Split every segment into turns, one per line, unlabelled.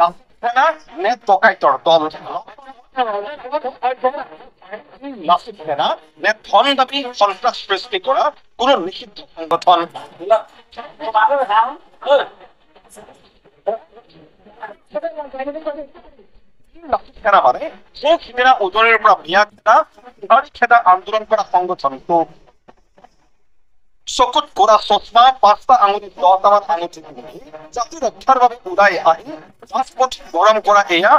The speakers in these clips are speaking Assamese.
লাচিত সেনা নে ডকাইতৰ দল? লাচিত সেনা নে ধন দাবী সন্ত্ৰাস সৃষ্টি কৰা কোনো নিষিদ্ধ সংগঠন? লাচিত সেনা মানে সেই সিদিনা উজনিৰ পৰা মিয়া খেদা বিহাৰী খেদা আন্দোলন কৰা সংগঠনটো। চকুত গোৰা চশমা, 5টা আঙুলি 10টামান আঙুলি পিন্ধি জাতি ৰক্ষাৰ বাবে ওলাই আহি ৰাজপথ গৰম কৰা এয়া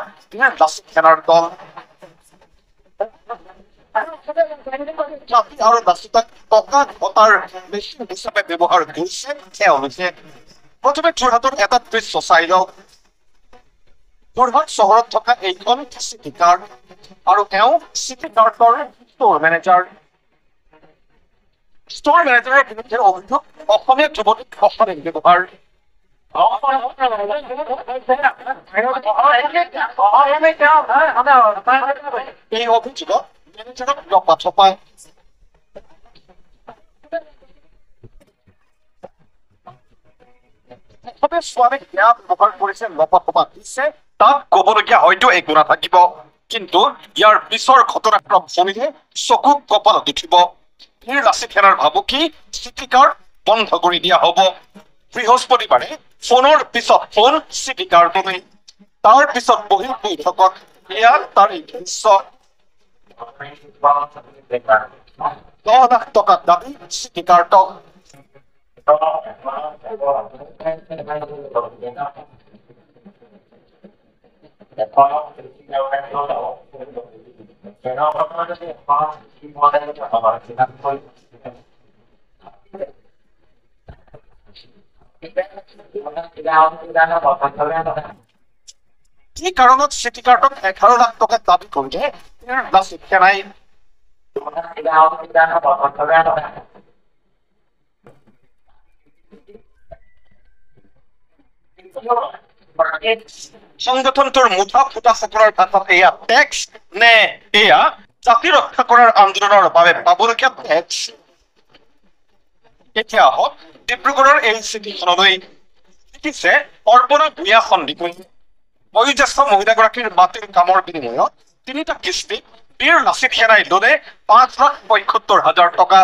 লাচিত সেনাৰ দল। জাতি আৰু লাচিতক টকা ঘটাৰ মেচিন হিচাপে ব্যৱহাৰ কৰিছে তেওঁলোকে। প্ৰথমে যোৰহাটৰ এটা দৃশ্য চাই লওক। যোৰহাট চহৰত থকা এইখন চিটি কাৰ্ড আৰু তেওঁ চিটি কাৰ্ডৰ ষ্ট'ৰ মেনেজাৰ। ষ্ট'ৰ মেনেজাৰৰ বিৰুদ্ধে অভিযোগ অসমীয়া যুৱতীক অশালীন ব্যৱহাৰ। এই অভিযোগত মেনেজাৰক লপাথপা। ছোৱালীক বেয়া ব্যৱহাৰ কৰিছে, লপাথপা দিছে, তাত কবলগীয়া হয়তো একো নাথাকিব, কিন্তু ইয়াৰ পিছৰ ঘটনাক্ৰম শুনিলে চকু কপালত উঠিব। লাচিত সেনাৰ ভাবুকি চিটি কাৰ্ড বন্ধ কৰি দিয়া হব। বৃহস্পতিবাৰে ফোনৰ পিছত ফোন চিটি কাৰ্ডলৈ, তাৰ পিছত বহিল বৈঠকত। এয়া তাৰ দৃশ্য। 10 লাখ টকা দাবী চিটি কাৰ্ডক। কি কাৰণত চিটি কাৰ্ডক 11 লাখ টকা দাবী কৰিলে লাচিত সেনাই? সংগঠনটোৰ মুঠা ফুটাসকলৰ ভাষাত এয়া টেক্স নে এয়া জাতি ৰক্ষা কৰাৰ আন্দোলনৰ বাবে পাবলগীয়া টেক্স? এতিয়া আহক ডিব্ৰুগড়ৰ এই চিঠিখনলৈ। লিখিছে অৰ্পণা ভূঞা সন্দিকৈ। বয়োজ্যেষ্ঠ মহিলাগৰাকীৰ মাটিৰ কামৰ বিনিময়ত 3টা কিস্তিত বীৰ লাচিত সেনাই ল'লে 5,75,000 টকা।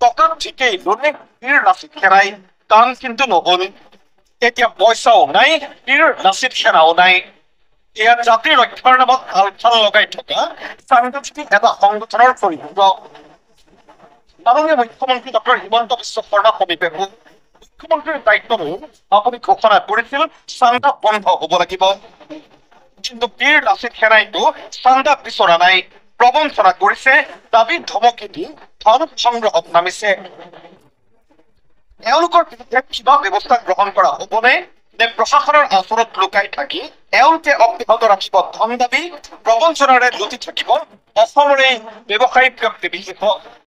টকা ঠিকেই ল'লে বীৰ লাচিত সেনাই, কাম কিন্তু নহ'ল। এতিয়া পইচাও নাই, বীৰ লাচিত সেনাও নাই। এয়া জাতি ৰক্ষাৰ নামত আলফাল লগাই থকা সাংগঠনিক এটা সংগঠনৰ পৰিপূৰ্ণ। মাননীয় মুখ্যমন্ত্ৰী ডক্টৰ হিমন্ত বিশ্ব শৰ্মা সমীপে মুখ্যমন্ত্ৰীৰ দায়িত্ব লৈ আপুনি ঘোষণা কৰিছিল চান্দা বন্ধ হব লাগিব, কিন্তু বীৰ লাচিত সেনাইতো চান্দা বিচৰা নাই, প্ৰবঞ্চনা কৰিছে, দাবী ধমকি দি ধন সংগ্ৰহত নামিছে। এওঁলোকৰ বিৰুদ্ধে কিবা ব্যৱস্থা গ্ৰহণ কৰা হবনে নে প্ৰশাসনৰ আচৰত লুকাই থাকি এওঁলোকে অব্যাহত ৰাখিব ধন দাবী, প্ৰবঞ্চনাৰে লুটি থাকিব অসমৰে ব্যৱসায়িক ব্যক্তি বিশেষ?